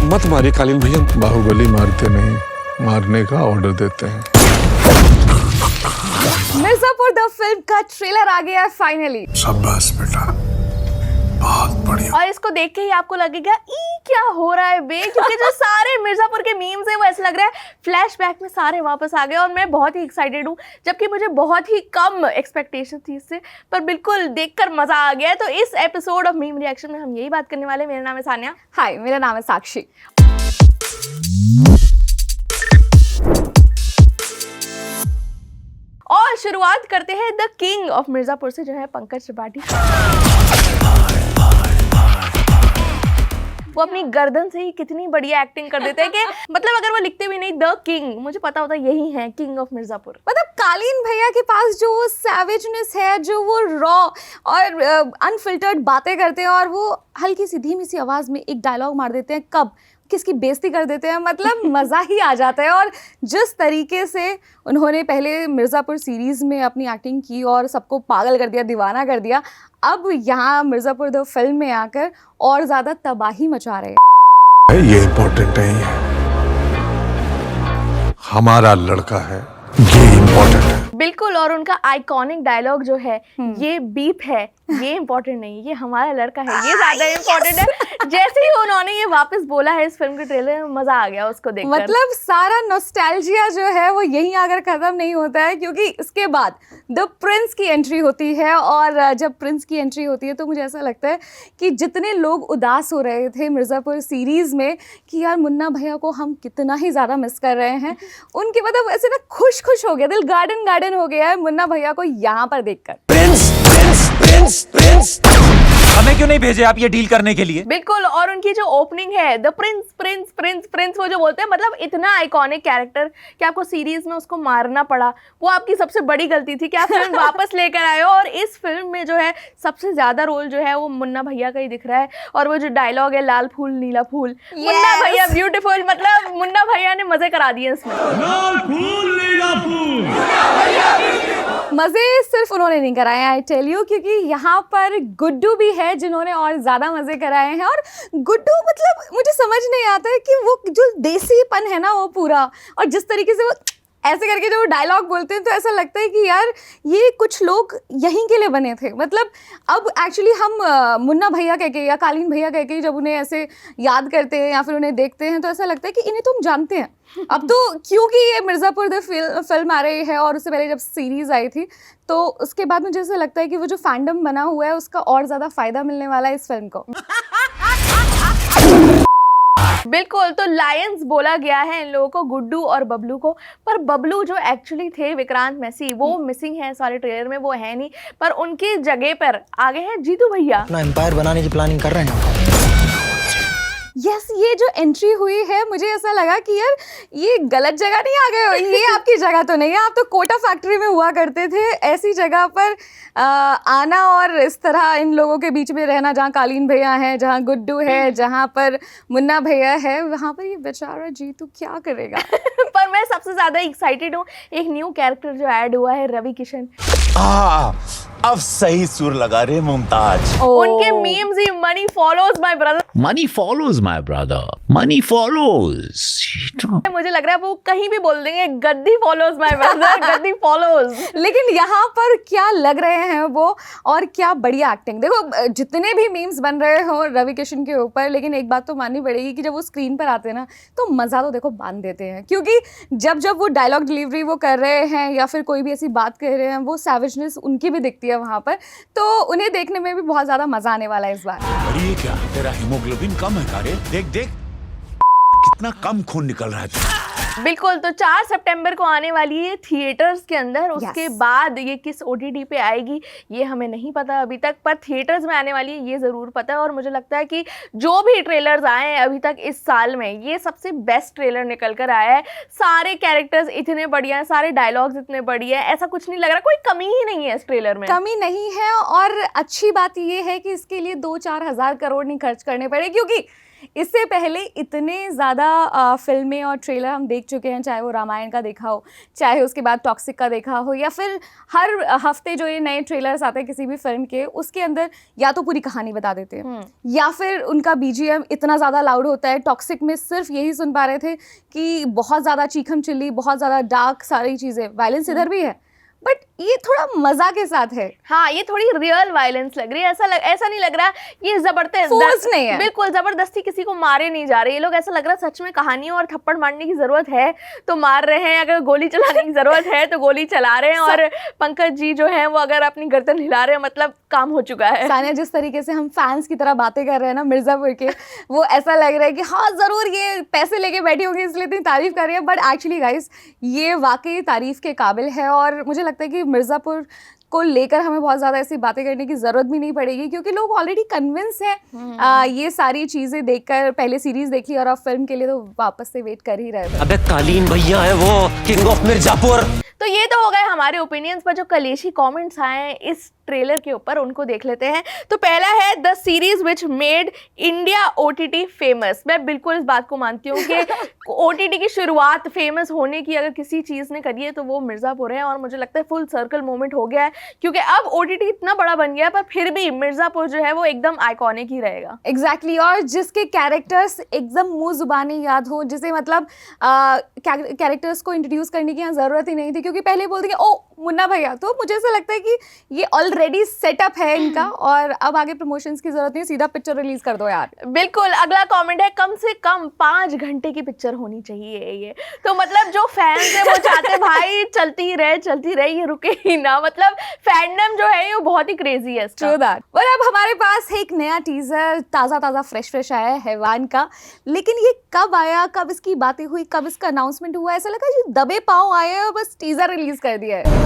मत मारिए कालीन भैया। बाहुबली मारते नहीं, मारने का ऑर्डर देते हैं। मिर्जापुर द फिल्म का ट्रेलर आ गया है फाइनली। शाबाश बेटा, बहुत बढ़िया। और इसको देख के ही आपको लगेगा ई क्या हो रहा है बे, क्योंकि जो सारे मिर्जापुर के मीम्स है वो ऐसा लग रहा है फ्लैशबैक में सारे वापस आ गए। और मैं बहुत ही एक्साइटेड हूँ, जबकि मुझे बहुत ही कम एक्सपेक्टेशन थी इससे, पर बिल्कुल देखकर मजा आ गया है। तो इस एपिसोड ऑफ मीम रिएक्शन में हम यही बात करने वाले हैं। मेरा नाम है सानिया। हाय, मेरा नाम है साक्षी। और शुरुआत करते हैं द किंग ऑफ मिर्जापुर से, जो है पंकज त्रिपाठी। वो अपनी गर्दन से ही कितनी बढ़िया एक्टिंग कर देते हैं कि मतलब अगर वो लिखते भी नहीं द किंग, मुझे पता होता यही है किंग ऑफ मिर्जापुर। मतलब कालीन भैया के पास जो वो सैवेजनेस है, जो वो रॉ और अनफिल्टर्ड बातें करते हैं, और वो हल्की सी धीमी सी आवाज में एक डायलॉग मार देते हैं, कब किसकी बेइज्जती कर देते हैं, मतलब मज़ा ही आ जाता है। और जिस तरीके से उन्होंने पहले मिर्ज़ापुर सीरीज़ में अपनी एक्टिंग की और सबको पागल कर दिया, दीवाना कर दिया, अब यहाँ मिर्ज़ापुर द फिल्म में आकर और ज़्यादा तबाही मचा रहे हैं। ये इम्पोर्टेंट नहीं है, हमारा लड़का है, ये इम्पोर्टेंट है। बिल्कुल। और उनका आइकॉनिक डायलॉग जो है, ये बीप है, ये इम्पोर्टेंट नहीं, ये हमारा लड़का है, ये ज्यादा इम्पोर्टेंट है। जैसे ही उन्होंने ये वापस बोला है इस फिल्म के ट्रेलर में, मजा आ गया उसको देखकर। मतलब सारा नॉस्टैल्जिया जो है वो यहीं आकर खत्म नहीं होता है, क्योंकि इसके बाद द प्रिंस की एंट्री होती है। और जब प्रिंस की एंट्री होती है तो मुझे ऐसा लगता है कि जितने लोग उदास हो रहे थे मिर्ज़ापुर सीरीज में कि यार मुन्ना भैया को हम कितना ही ज़्यादा मिस कर रहे हैं, उनके मतलब ऐसे ना खुश हो गया, दिल गार्डन गार्डन हो गया है मुन्ना भैया को यहाँ पर देखकर। प्रिंस प्रिंस प्रिंस प्रिंस, हमें क्यों नहीं भेजे आप ये डील करने के लिए? बिल्कुल। और उनकी जो ओपनिंग है the Prince Prince Prince Prince, वो जो बोलते हैं, मतलब इतना आइकॉनिक कैरेक्टर कि आपको सीरीज में उसको मारना पड़ा, वो आपकी सबसे बड़ी गलती थी कि आप फिल्म वापस लेकर आए हो। और इस फिल्म में जो है सबसे ज्यादा रोल जो है वो मुन्ना भैया का ही दिख रहा है। और वो जो डायलॉग है लाल फूल नीला फूल, मुन्ना भैया ब्यूटीफुल, मतलब मुन्ना भैया ने मजे करा दिए इसमें। लाल फूल नीला फूल, मजे सिर्फ उन्होंने नहीं कराए, आई टेल यू, क्योंकि यहाँ पर गुड्डू भी है जिन्होंने और ज्यादा मजे कराए हैं। और गुड्डू मतलब मुझे समझ नहीं आता है कि वो जो देसीपन है ना वो पूरा, और जिस तरीके से वो ऐसे करके जो डायलॉग बोलते हैं, तो ऐसा लगता है कि यार ये कुछ लोग यहीं के लिए बने थे। मतलब अब एक्चुअली हम मुन्ना भैया कह के या कालीन भैया कह के जब उन्हें ऐसे याद करते हैं या फिर उन्हें देखते हैं, तो ऐसा लगता है कि इन्हें तो हम जानते हैं। अब तो क्योंकि ये मिर्ज़ापुर द फिल्म आ रही है, और उससे पहले जब सीरीज़ आई थी, तो उसके बाद मुझे ऐसा लगता है कि वो जो फैंडम बना हुआ है उसका और ज़्यादा फ़ायदा मिलने वाला है इस फिल्म को। बिल्कुल। तो लायंस बोला गया है इन लोगों को, गुड्डू और बबलू को, पर बबलू जो एक्चुअली थे विक्रांत मैसी, वो मिसिंग है सारे ट्रेलर में, वो है नहीं। पर उनकी जगह पर आ गए हैं जीतू भैया। अपना एम्पायर बनाने की प्लानिंग कर रहे हैं। यस, ये जो एंट्री हुई है, मुझे ऐसा लगा कि यार ये गलत जगह नहीं आ गए हो, ये आपकी जगह तो नहीं है, आप तो कोटा फैक्ट्री में हुआ करते थे। ऐसी जगह पर आना और इस तरह इन लोगों के बीच में रहना, जहाँ कालीन भैया है, जहाँ गुड्डू है, जहाँ पर मुन्ना भैया है, वहाँ पर ये बेचारा जीतू क्या करेगा। पर मैं सबसे ज़्यादा एक्साइटेड हूँ, एक न्यू कैरेक्टर जो ऐड हुआ है, रवि किशन। अब सही सुर लगा रहे मुमताज। उनके memes he money follows my brother, money follows my brother, money follows. मुझे लग रहा है वो कहीं भी बोल देंगे गद्दी follows my brother, Gaddi follows. लेकिन यहाँ पर क्या लग रहे हैं वो, और क्या बढ़िया एक्टिंग। देखो जितने भी मीम्स बन रहे हो रवि किशन के ऊपर, लेकिन एक बात तो माननी पड़ेगी कि जब वो स्क्रीन पर आते हैं ना, तो मज़ा तो देखो बांध देते हैं। क्योंकि जब वो डायलॉग डिलीवरी वो कर रहे हैं या फिर कोई भी ऐसी बात कर रहे हैं, वो सैवेजनेस उनकी भी दिखती है वहाँ पर, तो उन्हें देखने में भी बहुत ज़्यादा मज़ा आने वाला है इस बार। अरे ये क्या, तेरा हीमोग्लोबिन कम है कारे? देख देख कितना कम खून निकल रहा है। बिल्कुल। तो 4 सितंबर को आने वाली है थिएटर्स के अंदर। उसके बाद ये किस OTT पे आएगी ये हमें नहीं पता अभी तक, पर थिएटर्स में आने वाली है ये ज़रूर पता है। और मुझे लगता है कि जो भी ट्रेलर्स आए हैं अभी तक इस साल में, ये सबसे बेस्ट ट्रेलर निकल कर आया है। सारे कैरेक्टर्स इतने बढ़िया हैं, सारे डायलॉग्स इतने बढ़िया हैं, ऐसा कुछ नहीं लग रहा, कोई कमी ही नहीं है इस ट्रेलर में। कमी नहीं है। और अच्छी बात ये है कि इसके लिए 2-4 हज़ार करोड़ नहीं खर्च करने पड़े, क्योंकि इससे पहले इतने ज़्यादा फिल्में और ट्रेलर हम देख चुके हैं, चाहे वो रामायण का देखा हो, चाहे उसके बाद टॉक्सिक का देखा हो, या फिर हर हफ्ते जो ये नए ट्रेलर्स आते हैं किसी भी फिल्म के, उसके अंदर या तो पूरी कहानी बता देते हैं या फिर उनका बीजीएम इतना ज़्यादा लाउड होता है। टॉक्सिक में सिर्फ यही सुन पा रहे थे कि बहुत ज़्यादा चीखम चिल्ली, बहुत ज़्यादा डार्क सारी चीज़ें, वायलेंस इधर भी है, बट ये थोड़ा मजा के साथ है। हाँ, ये थोड़ी रियल वायलेंस लग रही है, ऐसा नहीं लग रहा ये फोर्स नहीं है, बिल्कुल जबरदस्ती किसी को मारे नहीं जा रहे ये लोग। ऐसा लग रहा है सच में कहानियों और थप्पड़ मारने की जरूरत है तो मार रहे हैं, अगर गोली चलाने की जरूरत है तो गोली चला रहे हैं। और पंकज जी जो है वो अगर अपनी गर्दन हिला रहे हैं, मतलब काम हो चुका है। सानिया, जिस तरीके से हम फैंस की तरह बातें कर रहे हैं ना मिर्जापुर के, वो ऐसा लग रहा है कि हाँ जरूर ये पैसे लेके बैठी होगी इसलिए इतनी तारीफ कर रही है, बट एक्चुअली गाइस ये वाकई तारीफ के काबिल है। और मुझे लगता है कि मिर्जापुर को लेकर हमें बहुत ज़्यादा ऐसी बातें करने की ज़रूरत भी नहीं पड़ेगी, क्योंकि लोग ऑलरेडी कन्विंस हैं ये सारी चीज़ें देखकर। पहले सीरीज़ देखी और अब फिल्म के लिए तो वापस से वेट कर ही रहे थे। अबे कालीन भैया है वो, किंग ऑफ मिर्जापुर। तो ये तो हो गए हमारे ओपिनियंस, पर जो कलेशी कमेंट्स आए हैं इस ट्रेलर के ऊपर उनको देख लेते हैं। तो पहला है the series which made India OTT famous. मैं बिल्कुल इस बात को मानती हूँ कि ओटीटी की शुरुआत फेमस होने की अगर किसी चीज़ ने करी है तो वो मिर्ज़ापुर है, और मुझे लगता है फुल सर्कल मोमेंट हो गया है, क्योंकि अब ओटीटी इतना बड़ा बन गया है पर फिर भी मिर्ज़ापुर जो है वो एकदम आइकॉनिक ही रहेगा। एग्जैक्टली और जिसके कैरेक्टर्स एकदम मुँह जुबानी याद हो, जिसे मतलब कैरेक्टर्स को इंट्रोड्यूस करने की यहाँ ज़रूरत ही नहीं थी, क्योंकि पहले बोलते हैं ओ मुन्ना भैया, तो मुझे ऐसा लगता है कि ये ऑलरेडी सेटअप है इनका और अब आगे प्रमोशंस की जरूरत नहीं, सीधा पिक्चर रिलीज कर दो यार। बिल्कुल। अगला कमेंट है कम से कम 5 घंटे की पिक्चर होनी चाहिए ये। तो मतलब जो फैंस है वो चाहते भाई चलती रहे, ये रुके ही ना। मतलब फैंडम जो है ये बहुत ही क्रेजी है इसका। True that। और अब हमारे पास एक नया टीजर ताज़ा फ्रेश आया है हैवान का, लेकिन ये कब आया, कब इसकी बातें हुई, कब इसका अनाउंसमेंट हुआ, ऐसा लगा ये दबे पाँव आए और बस टीजर रिलीज कर दिया है।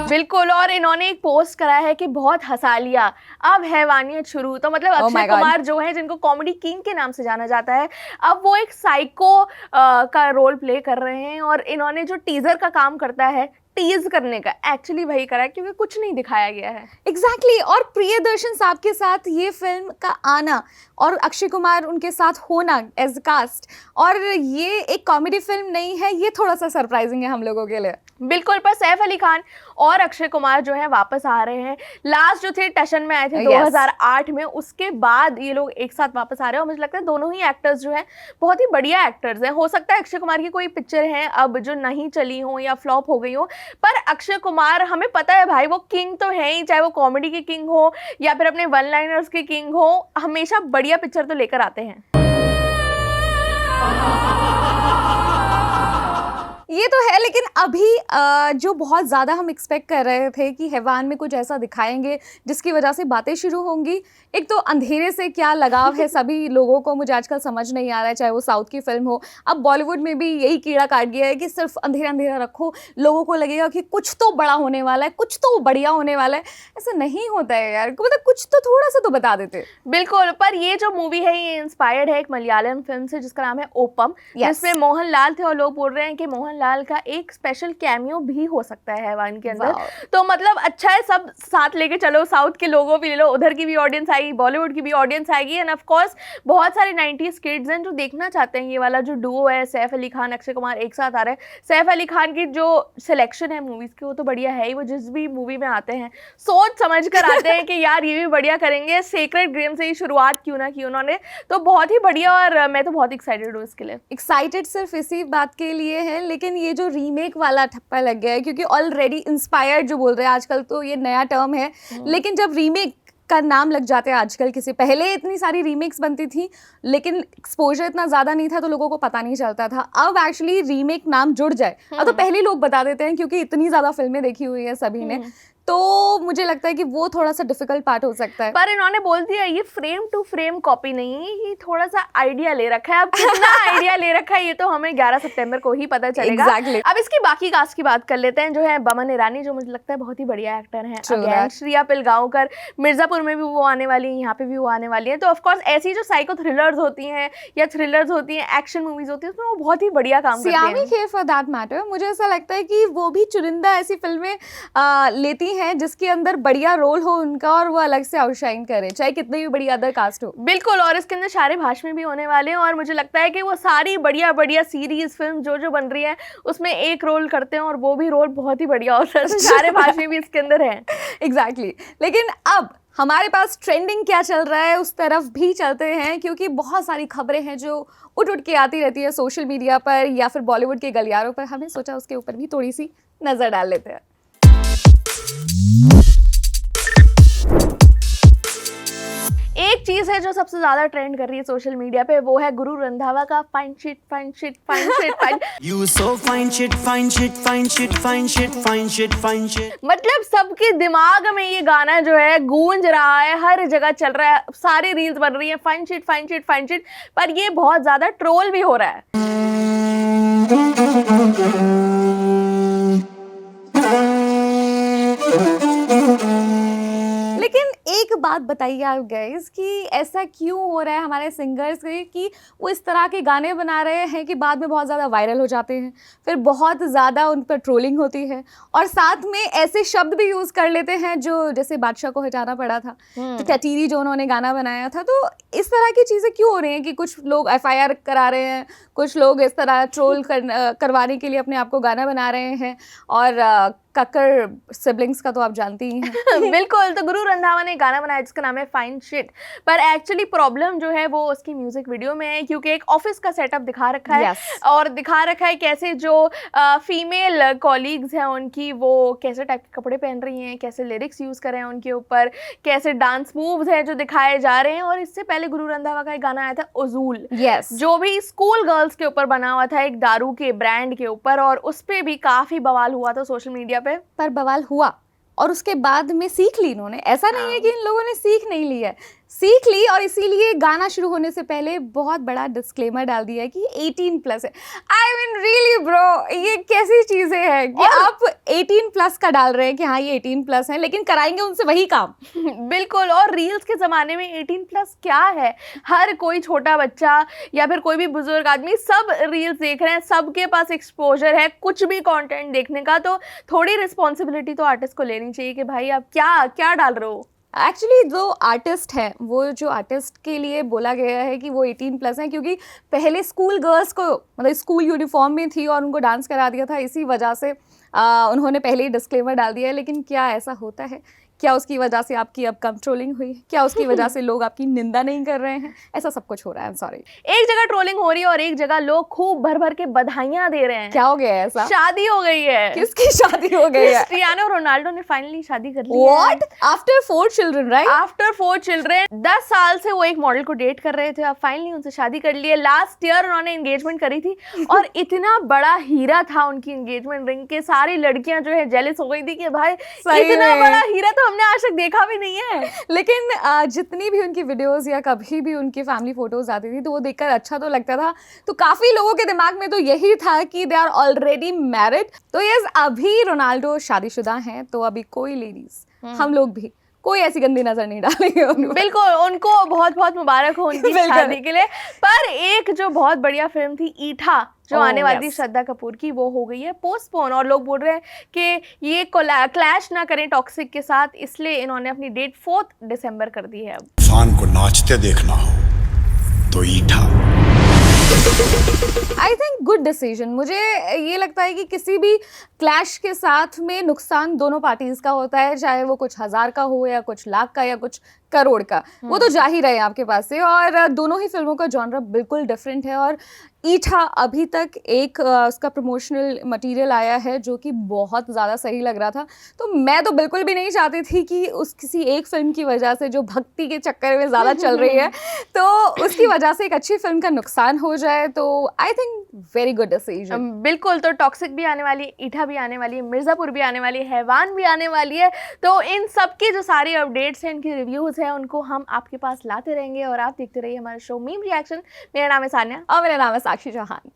बिल्कुल। और इन्होंने एक पोस्ट करा है कि बहुत हंसा लिया, अब हैवानियत शुरू। तो मतलब अक्षय कुमार जो है जिनको कॉमेडी किंग के नाम से जाना जाता है, अब वो एक साइको का रोल प्ले कर रहे हैं, और इन्होंने जो टीजर का काम करता है टीज करने का, एक्चुअली वही करा है, क्योंकि कुछ नहीं दिखाया गया है। एग्जैक्टली। और प्रियदर्शन साहब के साथ ये फिल्म का आना और अक्षय कुमार उनके साथ होना एज कास्ट, और ये एक कॉमेडी फिल्म नहीं है, ये थोड़ा सा सरप्राइजिंग है हम लोगों के लिए। बिल्कुल। पर सैफ अली खान और अक्षय कुमार जो है वापस आ रहे हैं। लास्ट जो थे टशन में आए थे 2008 में, उसके बाद ये लोग एक साथ वापस आ रहे हैं, और मुझे लगता है दोनों ही एक्टर्स जो हैं बहुत ही बढ़िया एक्टर्स हैं। हो सकता है अक्षय कुमार की कोई पिक्चर है अब जो नहीं चली हो या फ्लॉप हो गई हो, पर अक्षय कुमार हमें पता है भाई वो किंग तो है ही, चाहे वो कॉमेडी के किंग हो या फिर अपने वन लाइनर्स के किंग हो, हमेशा बढ़िया पिक्चर तो लेकर आते हैं। ये तो है, लेकिन अभी जो बहुत ज़्यादा हम एक्सपेक्ट कर रहे थे कि हैवान में कुछ ऐसा दिखाएंगे जिसकी वजह से बातें शुरू होंगी। एक तो अंधेरे से क्या लगाव है सभी लोगों को, मुझे आजकल समझ नहीं आ रहा है, चाहे वो साउथ की फिल्म हो, अब बॉलीवुड में भी यही कीड़ा काट गया है कि सिर्फ अंधेरा रखो, लोगों को लगेगा कि कुछ तो बड़ा होने वाला है, कुछ तो बढ़िया होने वाला है। ऐसा नहीं होता है यार, मतलब कुछ तो थोड़ा सा तो बता देते। बिल्कुल। पर ये जो मूवी है ये इंस्पायर्ड है एक मलयालम फिल्म से जिसका नाम है ओपम, जिसमें मोहनलाल थे, और लोग बोल रहे हैं कि मोहनलाल का एक स्पेशल कैमियो भी हो सकता है हैवान के अंदर। तो मतलब अच्छा है, सब साथ लेके चलो, साउथ के लोगों भी ले लो, उधर की भी ऑडियंस आएगी, बॉलीवुड की भी ऑडियंस आएगी, एंड ऑफ कोर्स बहुत सारे 90s किड्स हैं जो देखना चाहते हैं ये वाला जो डुओ है, सैफ अली खान अक्षय कुमार एक साथ आ रहे हैं। सैफ अली खान की जो सिलेक्शन है मूवीज की वो तो बढ़िया है ही, वो जिस भी मूवी में आते हैं सोच समझ कर आते हैं कि यार ये भी बढ़िया करेंगे। सेक्रेड गेम से ही शुरुआत क्यों ना की उन्होंने, तो बहुत ही बढ़िया, और मैं तो बहुत एक्साइटेड हूँ इसके लिए। एक्साइटेड सिर्फ इसी बात के लिए है, लेकिन ये जो रीमेक वाला ठप्पा लग गया है, क्योंकि ऑलरेडी इंस्पायर्ड जो बोल रहे हैं आजकल, तो ये नया टर्म है, लेकिन जब रीमेक का नाम लग जाते हैं आजकल किसी, पहले इतनी सारी रीमेक्स बनती थी लेकिन एक्सपोजर इतना ज़्यादा नहीं था तो लोगों को पता नहीं चलता था। अब एक्चुअली रीमेक नाम जुड़ जाए अब तो पहले लोग बता देते हैं, क्योंकि इतनी ज़्यादा फिल्में देखी हुई है सभी ने, तो मुझे लगता है कि वो थोड़ा सा डिफिकल्ट पार्ट हो सकता है। पर इन्होंने बोल दिया ये फ्रेम टू फ्रेम कॉपी नहीं है, ये थोड़ा सा आइडिया ले रखा है। अब कितना आइडिया ले रखा है ये तो हमें 11 सितंबर को ही पता चलेगा। Exactly. अब इसकी बाकी कास्ट की बात कर लेते हैं, जो है बमन ईरानी, जो मुझे लगता है बहुत ही बढ़िया एक्टर हैं। श्रिया पिलगांवकर, मिर्जापुर में भी वो आने वाली है, यहाँ पे भी वो आने वाली है। तो ऑफकोर्स ऐसी जो साइको थ्रिलर्स होती हैं या थ्रिलर्स होती हैं, एक्शन मूवीज होती है, उसमें वो बहुत ही बढ़िया काम करती हैं। सियामी खेर फॉर दैट मैटर, मुझे ऐसा लगता है कि वो भी चुनिंदा ऐसी फिल्में लेती आदमी हैं जिसके अंदर बढ़िया रोल हो उनका और वो अलग से आउटशाइन करे, चाहे कितनी भी बड़ी अदर कास्ट हो। बिल्कुल, और इसके अंदर शारे भाषमी भी होने वाले हैं और मुझे लगता है कि वो सारी बढ़िया बढ़िया सीरीज फिल्म जो बन रही है उसमें एक रोल करते हैं और वो भी रोल बहुत ही बढ़िया होता है। शारे भाषमी भी इसके अंदर है। एग्जैक्टली। लेकिन अब हमारे पास ट्रेंडिंग क्या चल रहा है उस तरफ भी चलते हैं, क्योंकि बहुत सारी खबरें हैं जो उठ के आती रहती है सोशल मीडिया पर या फिर बॉलीवुड के गलियारों पर। हमने सोचा उसके ऊपर भी थोड़ी सी नजर डाल लेते हैं। एक चीज है जो सबसे ज्यादा ट्रेंड कर रही है सोशल मीडिया पे, वो है गुरु रंधावा का fine shit fine shit fine shit fine. You so fine shit, fine shit, fine shit, fine shit, fine shit, fine shit. मतलब सबके दिमाग में ये गाना जो है गूंज रहा है, हर जगह चल रहा है, सारी रील्स बन रही है fine shit fine shit fine shit, पर ये बहुत ज्यादा ट्रोल भी हो रहा है। लेकिन एक बात बताइए आप गाइस कि ऐसा क्यों हो रहा है हमारे सिंगर्स के कि वो इस तरह के गाने बना रहे हैं कि बाद में बहुत ज़्यादा वायरल हो जाते हैं, फिर बहुत ज़्यादा उन पर ट्रोलिंग होती है और साथ में ऐसे शब्द भी यूज़ कर लेते हैं जो जैसे बादशाह को हटाना पड़ा था, तो टटीरी जो उन्होंने गाना बनाया था। तो इस तरह की चीज़ें क्यों हो रही हैं कि कुछ लोग FIR करा रहे हैं, कुछ लोग इस तरह ट्रोल करवाने के लिए अपने आप को गाना बना रहे हैं, और कक्कर सिबलिंग्स का तो आप जानती ही हैं। बिल्कुल, तो गुरु रंधावा ने गाना बनाया जिसका नाम है फाइन शिट, पर एक्चुअली प्रॉब्लम जो है वो उसकी म्यूजिक वीडियो में है, क्योंकि एक ऑफिस का सेटअप दिखा रखा है और दिखा रखा है कैसे जो फीमेल कॉलीग्स हैं उनकी वो कैसे टाइप के कपड़े पहन रही हैं, कैसे लिरिक्स यूज कर रहे हैं उनके ऊपर, कैसे डांस मूव्स हैं जो दिखाए जा रहे हैं। और इससे पहले गुरु रंधावा का एक गाना आया था उजूल, जो भी स्कूल गर्ल्स के ऊपर बना हुआ था, एक दारू के ब्रांड के ऊपर, और उस पर भी काफी बवाल हुआ था सोशल मीडिया पर बवाल हुआ और उसके बाद में सीख ली इन्होंने। ऐसा नहीं है कि इन लोगों ने सीख नहीं ली है, सीख ली, और इसीलिए गाना शुरू होने से पहले बहुत बड़ा डिस्क्लेमर डाल दिया है कि 18+ है। आई मीन रियली ब्रो, ये कैसी चीज़ें हैं कि आप 18+ का डाल रहे हैं कि हाँ ये 18+ है, लेकिन कराएंगे उनसे वही काम। बिल्कुल, और रील्स के ज़माने में 18+ क्या है, हर कोई छोटा बच्चा या फिर कोई भी बुजुर्ग आदमी सब रील्स देख रहे हैं, सबके पास एक्सपोजर है कुछ भी कंटेंट देखने का, तो थोड़ी रिस्पॉन्सिबिलिटी तो आर्टिस्ट को लेनी चाहिए कि भाई आप क्या क्या डाल रहे हो। एक्चुअली जो आर्टिस्ट है, वो जो आर्टिस्ट के लिए बोला गया है कि वो 18+ हैं, क्योंकि पहले स्कूल गर्ल्स को मतलब स्कूल यूनिफॉर्म में थी और उनको डांस करा दिया था, इसी वजह से उन्होंने पहले ही डिस्क्लेमर डाल दिया है। लेकिन क्या ऐसा होता है? क्या उसकी वजह से आपकी अब कम ट्रोलिंग हुई है? क्या उसकी वजह से लोग आपकी निंदा नहीं कर रहे हैं? ऐसा सब कुछ हो रहा है। सॉरी, एक जगह ट्रोलिंग हो रही है और एक जगह लोग खूब भर भर के बधाइयां दे रहे हैं। क्या हो गया है ऐसा? शादी हो गई है। किसकी शादी हो गई है? क्रिस्टियानो रोनाल्डो ने फाइनली शादी कर ली। What? After 4 children, right? After 4 children, 10 साल से वो एक मॉडल को डेट कर रहे थे, अब फाइनली उनसे शादी कर ली है। लास्ट ईयर उन्होंने एंगेजमेंट करी थी और इतना बड़ा हीरा था उनकी एंगेजमेंट रिंग के, सारी लड़कियां जो है जेलस हो गई थी कि भाई इतना बड़ा हीरा तो हमने आज तक देखा भी नहीं है। लेकिन जितनी भी उनकी वीडियोस या कभी भी उनकी फैमिली फोटोज आती थी तो वो देखकर अच्छा तो लगता था। तो काफी लोगों के दिमाग में तो यही था कि दे आर ऑलरेडी मैरिड। तो यस, अभी रोनाल्डो शादीशुदा हैं, तो अभी कोई लेडीज, हम लोग भी कोई ऐसी गंदी नजर नहीं डालेंगे उनको। बिल्कुल, उनको बहुत बहुत मुबारक हो उनकी शादी के लिए। पर एक जो बहुत बढ़िया फिल्म थी ईठा, जो आने वाली थी श्रद्धा कपूर की, वो हो गई है पोस्टपोन और लोग बोल रहे हैं कि ये क्लैश ना करें टॉक्सिक के साथ, इसलिए इन्होंने अपनी डेट 4 दिसंबर कर दी है। अब तूफान को नाचते देखना हो तो ईठा। I think good decision. मुझे ये लगता है कि किसी भी क्लैश के साथ में नुकसान दोनों पार्टीज का होता है, चाहे वो कुछ हज़ार का हो या कुछ लाख का या कुछ करोड़ का, वो तो जा ही रहे हैं आपके पास से। और दोनों ही फिल्मों का जॉनर बिल्कुल डिफरेंट है। और ईठा अभी तक एक उसका प्रमोशनल मटेरियल आया है जो कि बहुत ज़्यादा सही लग रहा था। तो मैं तो बिल्कुल भी नहीं चाहती थी कि उस किसी एक फिल्म की वजह से जो भक्ति के चक्कर में ज़्यादा चल रही है तो उसकी वजह से एक अच्छी फिल्म का नुकसान हो जाए। तो I think very good decision. बिल्कुल, तो टॉक्सिक भी आने वाली है, ईठा भी आने वाली है, मिर्ज़ापुर भी आने वाली है, हैवान भी आने वाली है। तो इन सब की जो सारी अपडेट्स हैं, इनकी रिव्यूज़ हैं, उनको हम आपके पास लाते रहेंगे और आप देखते रहिए हमारा शो मीम रिएक्शन। मेरा नाम है सान्या और मेरा नाम है साक्षी चौहान।